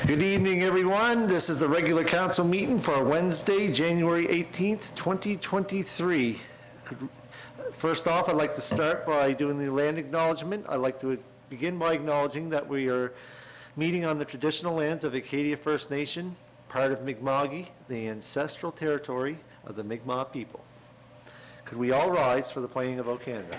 Good evening, everyone. This is the regular council meeting for Wednesday, January 18th, 2023. First off, I'd like to start by doing the land acknowledgement. I'd like to begin by acknowledging that we are meeting on the traditional lands of Acadia First Nation, part of Mi'kma'ki, the ancestral territory of the Mi'kmaq people. Could we all rise for the playing of O Canada?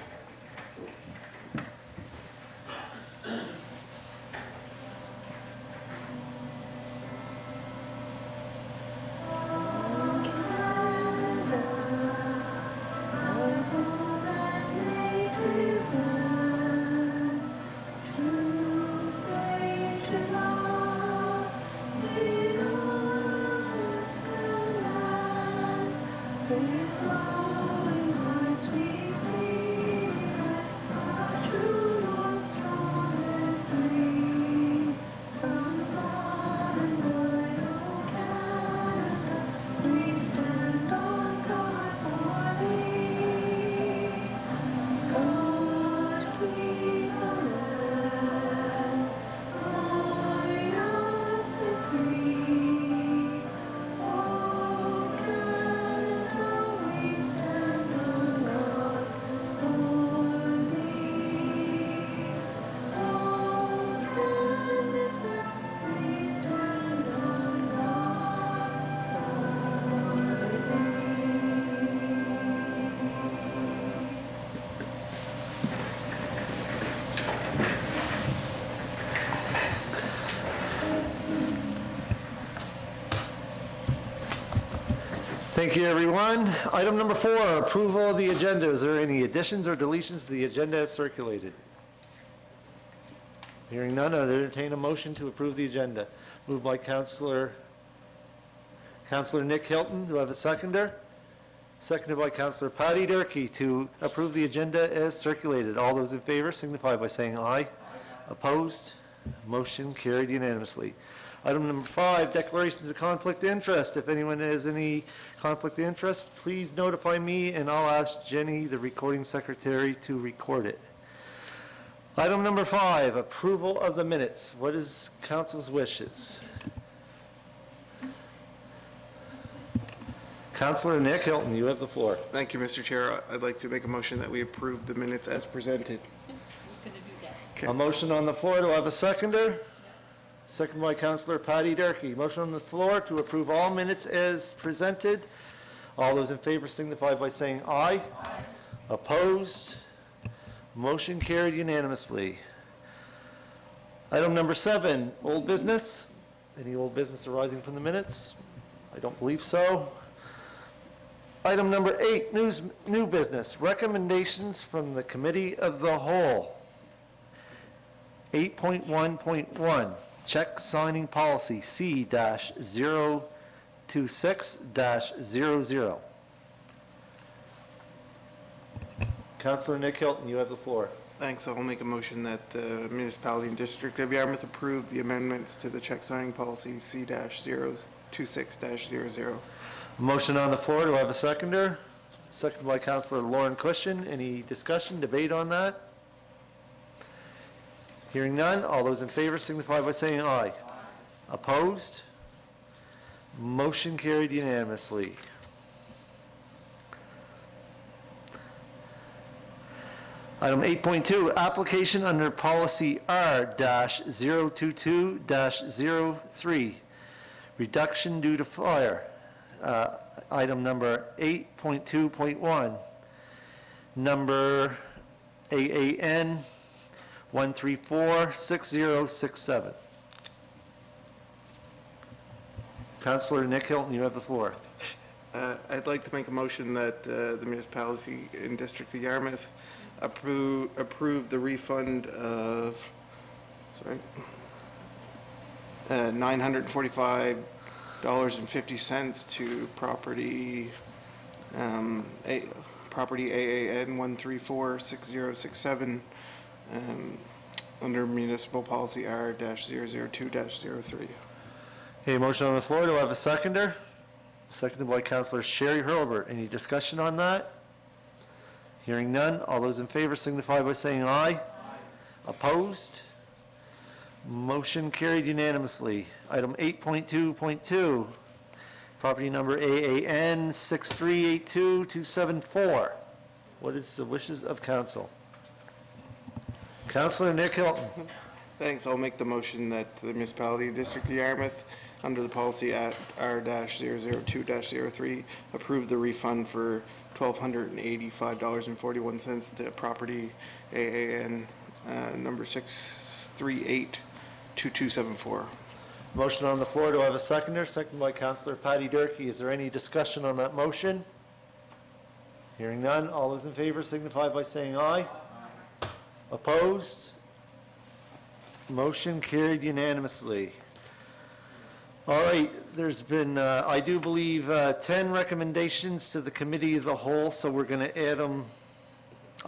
Thank you, everyone. Item number 4, approval of the agenda. Is there any additions or deletions to the agenda as circulated? Hearing none, I'd entertain a motion to approve the agenda. Moved by Councillor Nick Hilton. Do I have a seconder? Seconded by Councillor Patty Durkee to approve the agenda as circulated. All those in favor signify by saying aye. Opposed? Motion carried unanimously. Item number 5, declarations of conflict of interest. If anyone has any conflict of interest, please notify me and I'll ask Jenny, the recording secretary, to record it. Item number 5, approval of the minutes. What is council's wishes? Councillor Nick Hilton, you have the floor. Thank you, Mr. Chair. I'd like to make a motion that we approve the minutes as presented. I was going to do that. Okay. A motion on the floor. Do I have a seconder? Second by Councillor Patty Durkee. Motion on the floor to approve all minutes as presented. All those in favor signify by saying aye. Aye. Opposed? Motion carried unanimously. Item number 7, old business. Any old business arising from the minutes? I don't believe so. Item number 8, new business. Recommendations from the Committee of the Whole. 8.1.1. Check signing policy C-026-00. Councillor Nick Hilton, you have the floor. Thanks. I'll make a motion that the municipality and district of Yarmouth approve the amendments to the check signing policy C-026-00. Motion on the floor. Do I have a seconder? Seconded by Councillor Lauren Cushion. Any discussion, debate on that? Hearing none, all those in favor signify by saying aye. Aye. Opposed? Motion carried unanimously. Item 8.2, application under policy R-022-03, reduction due to fire. Item number 8.2.1, number AAN 1346067. Councillor Nick Hilton, you have the floor. I'd like to make a motion that the municipality and district of Yarmouth approve the refund of $945.50 to property property AAN 1346067 under municipal policy R-002-03. Okay, motion on the floor. Do I have a seconder? Seconded by Councillor Sherry Hurlbert. Any discussion on that? Hearing none, all those in favor signify by saying aye. Aye. Opposed? Motion carried unanimously. Item 8.2.2, property number AAN 6382274. What is the wishes of council? Councilor Nick Hilton. Thanks. I'll make the motion that the municipality district of Yarmouth, under the policy at R-002-03, approve the refund for $1,285.41 to property AAN number 6382274. Motion on the floor. Do I have a seconder? Second by Councilor Patty Durkee. Is there any discussion on that motion? Hearing none. All those in favor signify by saying aye. Opposed? Motion carried unanimously. All right, there's been, I do believe, 10 recommendations to the committee of the whole, so we're going to add them.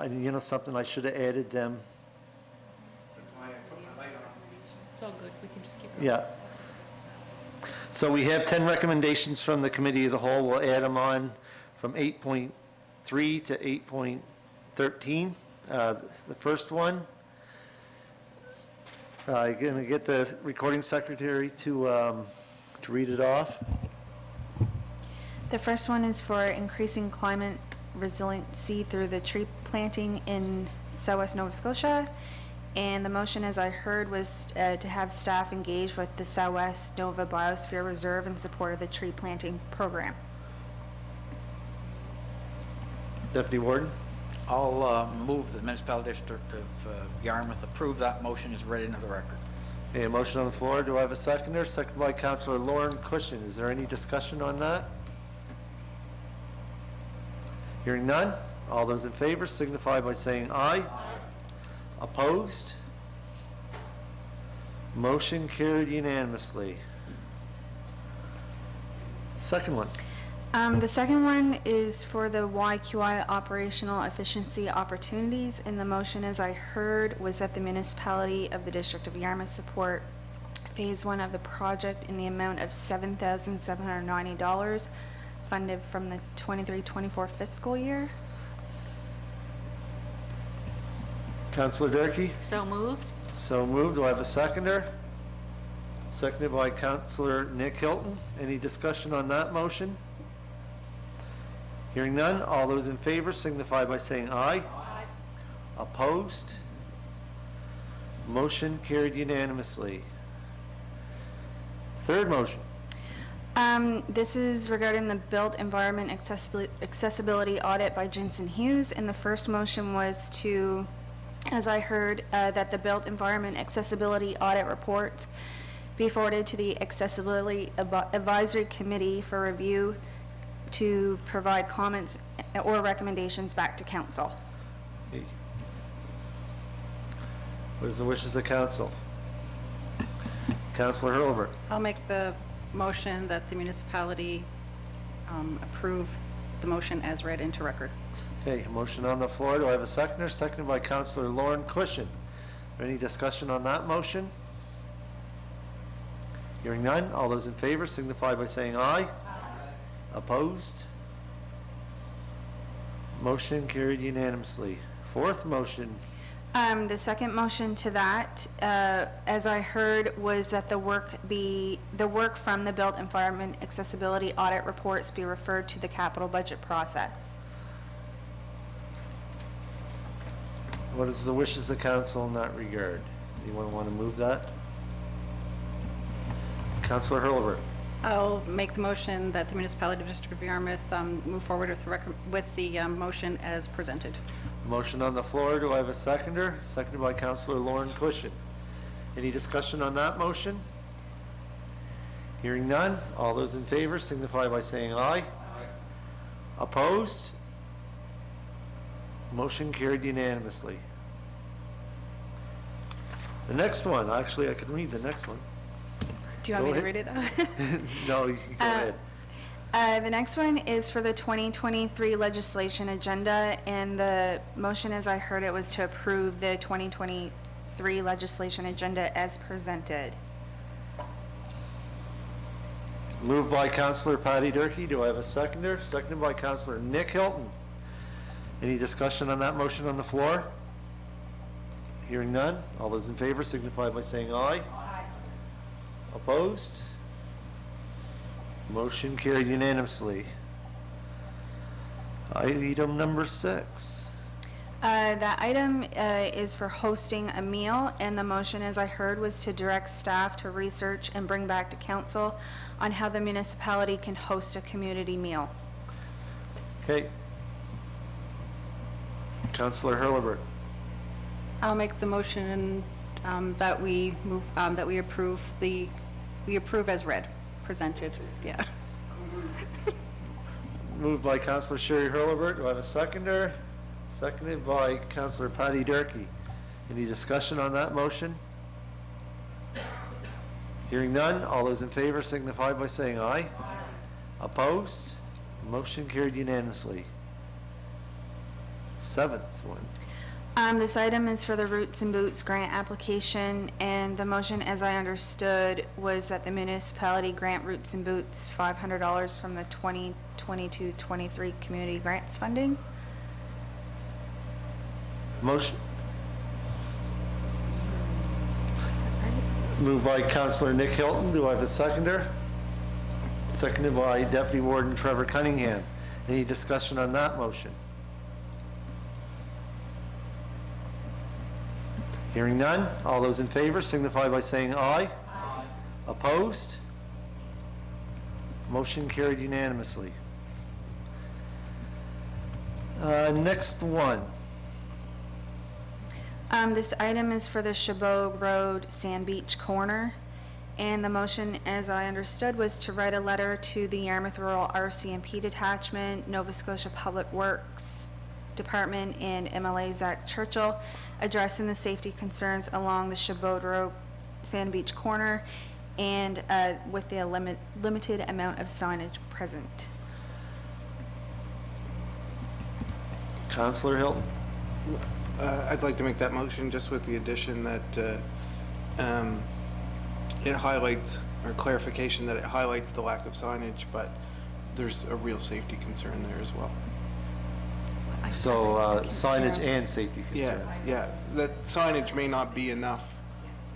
You know something, I should have added them. It's all good, we can just keep going. Yeah. So we have 10 recommendations from the committee of the whole. We'll add them on from 8.3 to 8.13. The first one, I'm going to get the recording secretary to read it off. The first one is for increasing climate resiliency through the tree planting in Southwest Nova Scotia. And the motion, as I heard, was to have staff engage with the Southwest Nova Biosphere Reserve in support of the tree planting program. Deputy Warden? I'll move the municipal district of Yarmouth approve that motion is read into the record. Okay, a motion on the floor. Do I have a seconder? Seconded by Councilor Lauren Cushion. Is there any discussion on that? Hearing none. All those in favor signify by saying aye. Opposed? Motion carried unanimously. Second one. The second one is for the YQI operational efficiency opportunities, and the motion, as I heard, was that the municipality of the District of Yarmouth support phase 1 of the project in the amount of $7,790 funded from the 23-24 fiscal year. Councilor Durkee? So moved? So moved. Do I have a seconder? Seconded by Councilor Nick Hilton. Any discussion on that motion? Hearing none, all those in favor signify by saying aye. Aye. Opposed? Motion carried unanimously. Third motion. This is regarding the built environment accessibility audit by Jensen Hughes, and the first motion was to, as I heard, that the built environment accessibility audit reports be forwarded to the Accessibility Advisory Committee for review to provide comments or recommendations back to council. Okay. What is the wishes of council? Councilor Hurlbert. I'll make the motion that the municipality approve the motion as read into record. Okay, a motion on the floor. Do I have a seconder? Seconded by Councilor Lauren Cushion. Any discussion on that motion? Hearing none, all those in favor signify by saying aye. Opposed? Motion carried unanimously. Fourth motion. The second motion to that, as I heard, was that the work from the built environment accessibility audit reports be referred to the capital budget process. What is the wishes of council in that regard? Anyone want to move that? Councilor Hurlbert. I'll make the motion that the municipality of District of Yarmouth move forward with the motion as presented. Motion on the floor. Do I have a seconder? Seconded by Councilor Lauren Cushion. Any discussion on that motion? Hearing none. All those in favor signify by saying aye. Aye. Opposed? Motion carried unanimously. The next one, actually I can read the next one. Do you want me to read it? No, you can go ahead. The next one is for the 2023 legislation agenda, and the motion, as I heard it, was to approve the 2023 legislation agenda as presented. Moved by Councilor Patty Durkee. Do I have a seconder? Seconded by Councilor Nick Hilton. Any discussion on that motion on the floor? Hearing none, all those in favor signify by saying aye. Opposed? Motion carried unanimously. Item number 6. That item is for hosting a meal, and the motion, as I heard, was to direct staff to research and bring back to council on how the municipality can host a community meal. Okay. Councillor Hurlbert. I'll make the motion that we move, that we approve as read, presented, yeah. Moved by Councillor Sherry Hurlbert. Do I have a seconder? Seconded by Councillor Patty Durkee. Any discussion on that motion? Hearing none, all those in favor signify by saying aye. Opposed? Motion carried unanimously. 7th one. This item is for the Roots and Boots grant application, and the motion, as I understood, was that the municipality grant Roots and Boots $500 from the 2022-23 community grants funding. Motion Is that right? moved by Councillor Nick Hilton. Do I have a seconder? Seconded by Deputy Warden Trevor Cunningham. Any discussion on that motion? Hearing none, all those in favor signify by saying aye. Opposed? Motion carried unanimously. Next one. This item is for the Chabot Road Sand Beach Corner, and the motion, as I understood, was to write a letter to the Yarmouth Rural RCMP Detachment, Nova Scotia Public Works Department, and MLA Zach Churchill, addressing the safety concerns along the Chabot Road Sand Beach Corner, and with the limited amount of signage present. Councillor Hilton. I'd like to make that motion just with the addition that it highlights, or clarification that it highlights the lack of signage, but there's a real safety concern there as well. So signage and safety concerns. Yeah, that signage may not be enough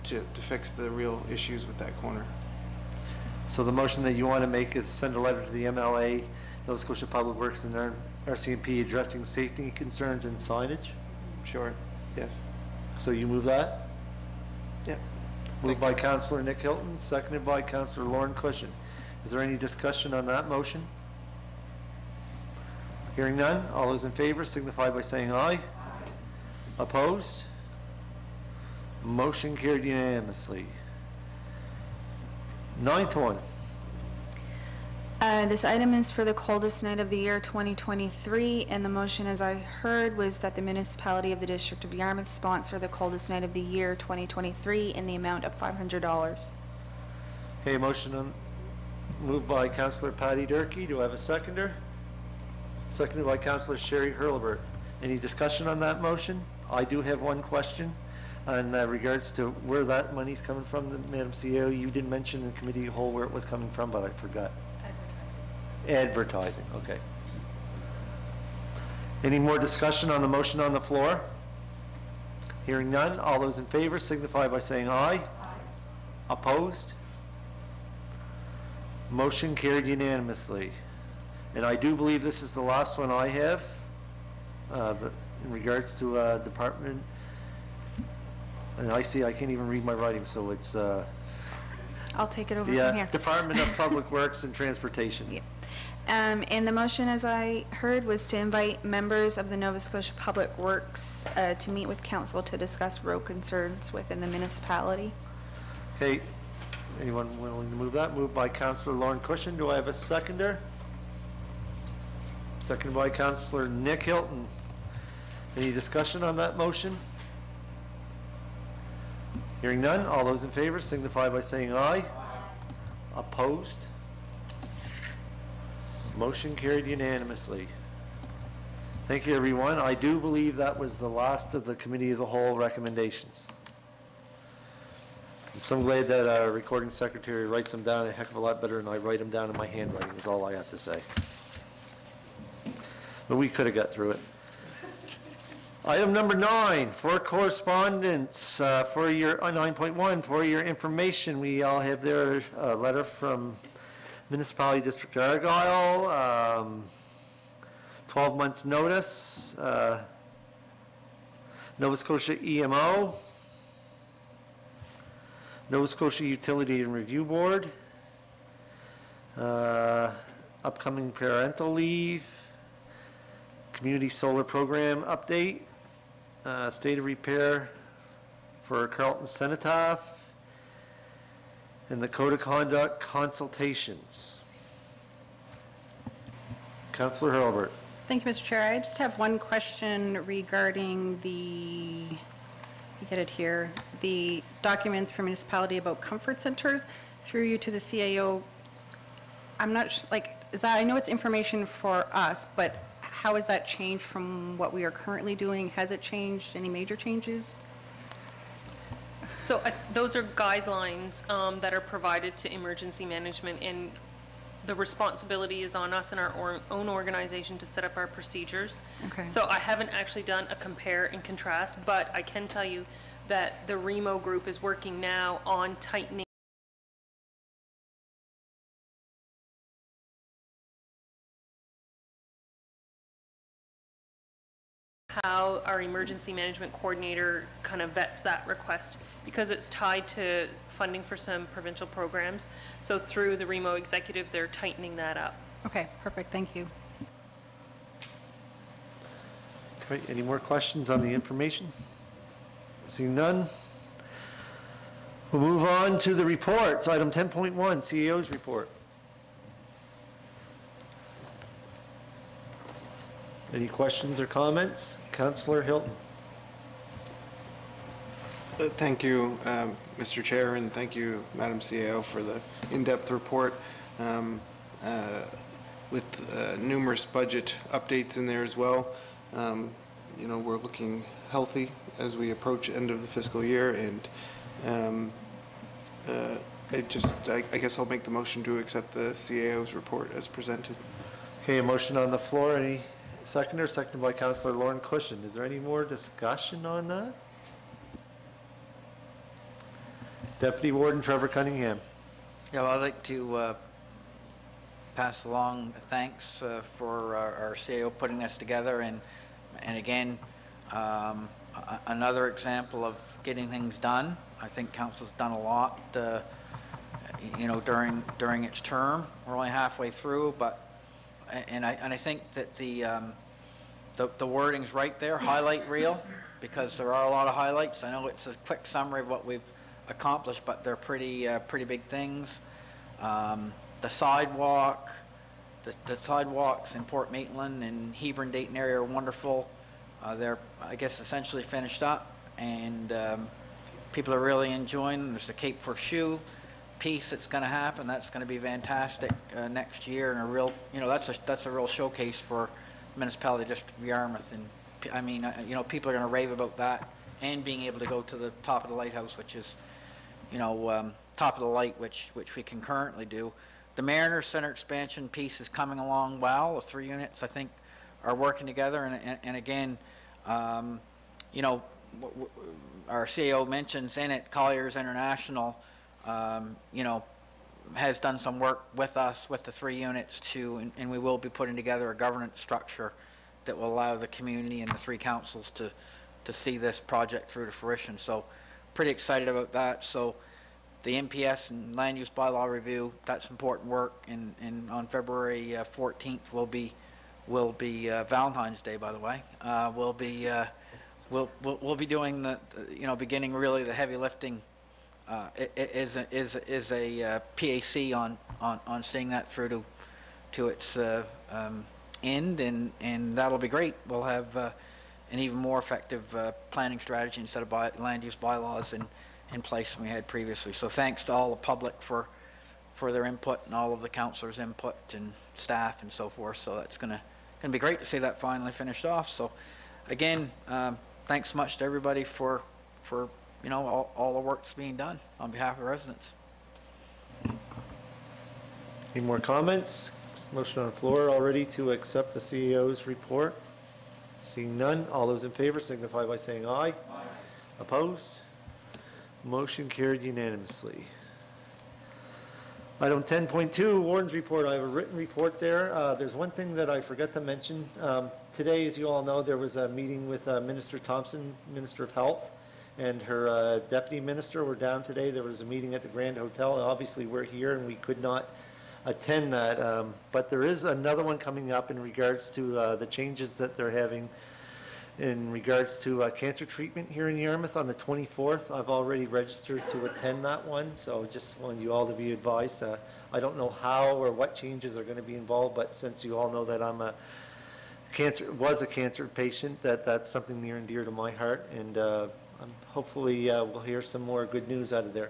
to fix the real issues with that corner. So the motion that you want to make is send a letter to the MLA, Nova Scotia Public Works, and RCMP addressing safety concerns and signage? Sure, yes. So you move that? Yeah. Moved by Councillor Nick Hilton, seconded by Councillor Lauren Cushion. Is there any discussion on that motion? Hearing none, all those in favor signify by saying aye. Opposed? Motion carried unanimously. 9th one. This item is for the coldest night of the year, 2023, and the motion, as I heard, was that the municipality of the District of Yarmouth sponsor the coldest night of the year, 2023, in the amount of $500. Okay, motion moved by Councillor Patty Durkee. Do I have a seconder? Seconded by Councillor Sherry Hurlbert. Any discussion on that motion? I do have one question in regards to where that money's coming from, Madam CEO. You didn't mention in committee whole where it was coming from, but I forgot. Advertising, okay. Any more discussion on the motion on the floor? Hearing none, all those in favor signify by saying aye. Opposed? Motion carried unanimously. And I do believe this is the last one I have in regards to department. And I see I can't even read my writing, so it's I'll take it over from the here. Department of Public Works and Transportation. Yeah. And the motion, as I heard, was to invite members of the Nova Scotia Public Works to meet with council to discuss road concerns within the municipality. Okay, anyone willing to move that? Moved by Councillor Lauren Cushion. Do I have a seconder? Seconded by Councillor Nick Hilton. Any discussion on that motion? Hearing none, all those in favor signify by saying aye. Opposed? Motion carried unanimously. Thank you, everyone. I do believe that was the last of the Committee of the Whole recommendations. I'm so glad that our recording secretary writes them down a heck of a lot better than I write them down in my handwriting, is all I have to say. But we could have got through it. Item number 9, for correspondence, for your, 9.1, for your information, we all have their letter from Municipality District Argyle, 12 months notice, Nova Scotia EMO, Nova Scotia Utility and Review Board, upcoming parental leave, community solar program update, state of repair for Carlton Cenotaph, and the code of conduct consultations. Councillor Hurlbert. Thank you, Mr. Chair. I just have one question regarding get it here, the documents for municipality about comfort centers through you to the CAO. I'm not, I know it's information for us, but how has that changed from what we are currently doing? Has it changed? Any major changes? So those are guidelines that are provided to emergency management, and the responsibility is on us and our own organization to set up our procedures. Okay. So I haven't actually done a compare and contrast, but I can tell you that the REMO group is working now on tightening how our emergency management coordinator kind of vets that request, because it's tied to funding for some provincial programs. So through the REMO executive, they're tightening that up. Okay, perfect. Thank you. Okay, any more questions on the information? Seeing none. We'll move on to the reports. Item 10.1, CAO's report. Any questions or comments? Councillor Hilton. Thank you, Mr. Chair, and thank you, Madam CAO, for the in-depth report with numerous budget updates in there as well. You know, we're looking healthy as we approach end of the fiscal year, and I guess I'll make the motion to accept the CAO's report as presented. Okay, a motion on the floor. Any seconder? Seconded by Councillor Lauren Cushion. Is there any more discussion on that? Deputy Warden Trevor Cunningham. Yeah, well, I'd like to pass along thanks for our CAO putting this together, and again, another example of getting things done. I think council's done a lot, you know, during its term. We're only halfway through, but and I think that the wording's right there, highlight reel, because there are a lot of highlights. I know it's a quick summary of what we've accomplished, but they're pretty big things. The sidewalk, the sidewalks in Port Maitland and Hebron Dayton area are wonderful. They're, I guess, essentially finished up, and people are really enjoying them. There's the Cape for Shoe piece that's going to happen. That's going to be fantastic next year, and a real, you know, that's a real showcase for Municipality District of Yarmouth. And I mean, you know, people are going to rave about that, and being able to go to the top of the lighthouse, which is, you know, top of the light, which we can currently do. The Mariner Center expansion piece is coming along well. The 3 units, I think, are working together, and again, you know, our CAO mentions in it, Colliers International, you know, has done some work with us with the 3 units too, and we will be putting together a governance structure that will allow the community and the 3 councils to see this project through to fruition. So pretty excited about that. So the MPS and land use bylaw review, that's important work, and on February 14th will be Valentine's Day, by the way. We'll be doing the, you know, beginning really the heavy lifting is a PAC on seeing that through to its end, and that'll be great. We'll have an even more effective planning strategy instead of land use bylaws in place than we had previously. So thanks to all the public for their input, and all of the councillors' input and staff and so forth. So that's gonna be great to see that finally finished off. So again, thanks so much to everybody for you know, all the work that's being done on behalf of residents. Any more comments? Motion on the floor already to accept the CEO's report. Seeing none, all those in favor signify by saying aye. Opposed? Motion carried unanimously. Item 10.2, Warden's Report. I have a written report there. There's one thing that I forgot to mention. Today, as you all know, there was a meeting with Minister Thompson, Minister of Health, and her Deputy Minister were down today. There was a meeting at the Grand Hotel. Obviously, we're here and we could not attend that. But there is another one coming up in regards to the changes that they're having in regards to cancer treatment here in Yarmouth on the 24th. I've already registered to attend that one, so just wanted you all to be advised. I don't know how or what changes are going to be involved, but since you all know that I'm a cancer patient, that's something near and dear to my heart, and hopefully we'll hear some more good news out of there.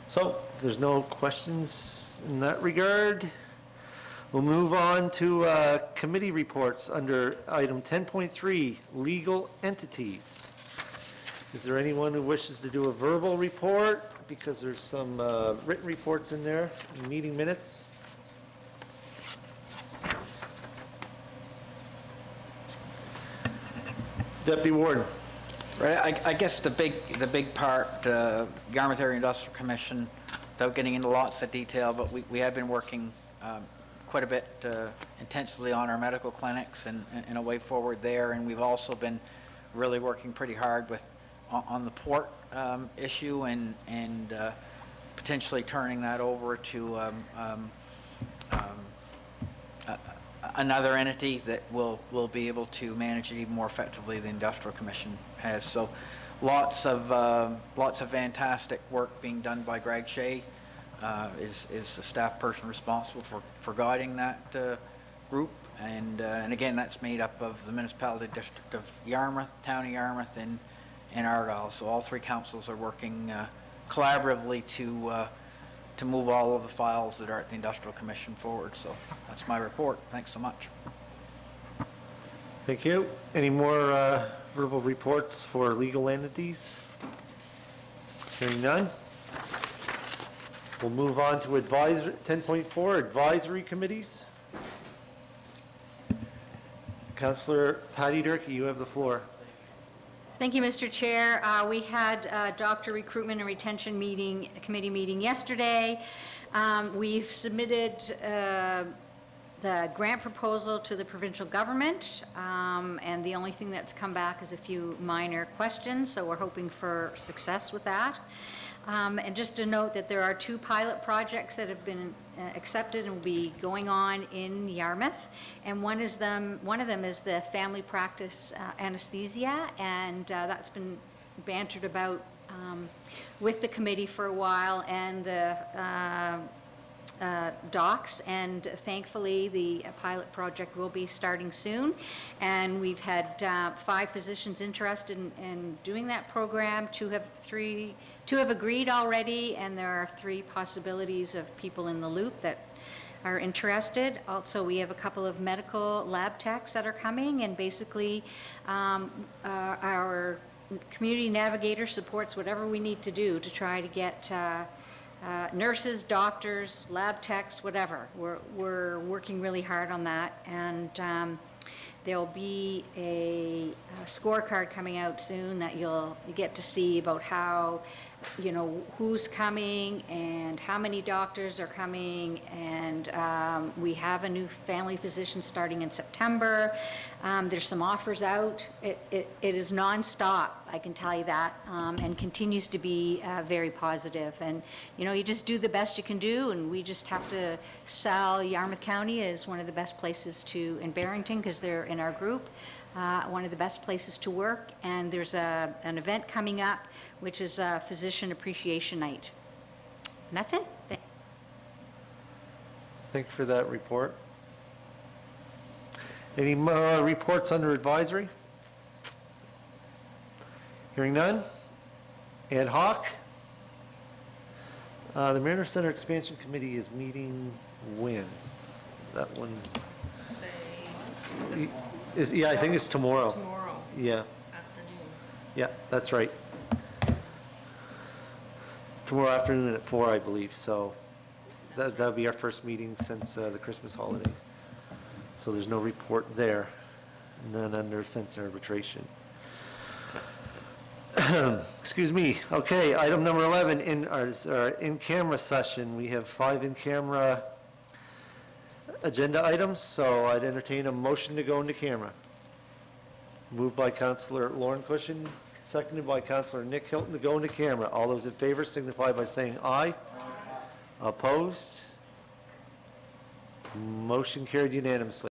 So, if there's no questions in that regard, we'll move on to committee reports under item 10.3, legal entities. Is there anyone who wishes to do a verbal report? Because there's some written reports in there, meeting minutes. Deputy Warden. Right, I guess the big part, Yarmouth Area Industrial Commission, without getting into lots of detail, but we have been working quite a bit intensively on our medical clinics and a way forward there, and we've also been really working pretty hard on the port issue and potentially turning that over to another entity that will be able to manage it even more effectively than the Industrial Commission has. So lots of fantastic work being done by Greg Shea. Is the staff person responsible for guiding that group, and again, that's made up of the municipality district of Yarmouth, town of Yarmouth, and Argyle. So all three councils are working collaboratively to move all of the files that are at the Industrial Commission forward. So that's my report. Thanks so much. Thank you. Any more verbal reports for legal entities? Hearing none. We'll move on to 10.4, advisory committees. Councillor Patty Durkee, you have the floor. Thank you, Mr. Chair. We had a doctor recruitment and retention committee meeting yesterday. We've submitted the grant proposal to the provincial government, and the only thing that's come back is a few minor questions, so we're hoping for success with that. And just to note that there are 2 pilot projects that have been accepted and will be going on in Yarmouth, and one of them is the family practice anesthesia, and that's been bantered about with the committee for a while, and the docs, and thankfully the pilot project will be starting soon, and we've had 5 physicians interested in doing that program. Two have agreed already, and there are 3 possibilities of people in the loop that are interested. Also, we have a couple of medical lab techs that are coming, and basically our community navigator supports whatever we need to do to try to get nurses, doctors, lab techs, whatever. We're working really hard on that, and there'll be a scorecard coming out soon that you get to see about how, who's coming and how many doctors are coming, and we have a new family physician starting in September. There's some offers out. It is nonstop, I can tell you that, and continues to be very positive. And you just do the best you can do, and we just have to sell Yarmouth County as one of the best places in Barrington, because they're in our group. One of the best places to work, and there's an event coming up, which is a Physician Appreciation Night. And that's it. Thanks. Thank you for that report. Any more reports under advisory? Hearing none. Ad hoc. The Mariner Center Expansion Committee is meeting when? That one is, I think it's tomorrow. Tomorrow Yeah. afternoon. Yeah, that's right. Tomorrow afternoon at 4, I believe, so that'll be our first meeting since the Christmas holidays. So there's no report there. None under fence arbitration. Excuse me. Okay, item number 11, in our in-camera session, we have 5 in-camera agenda items, so I'd entertain a motion to go into camera. Moved by Councillor Lauren Cushion, seconded by Councillor Nick Hilton to go into camera. All those in favor signify by saying aye. Opposed? Motion carried unanimously.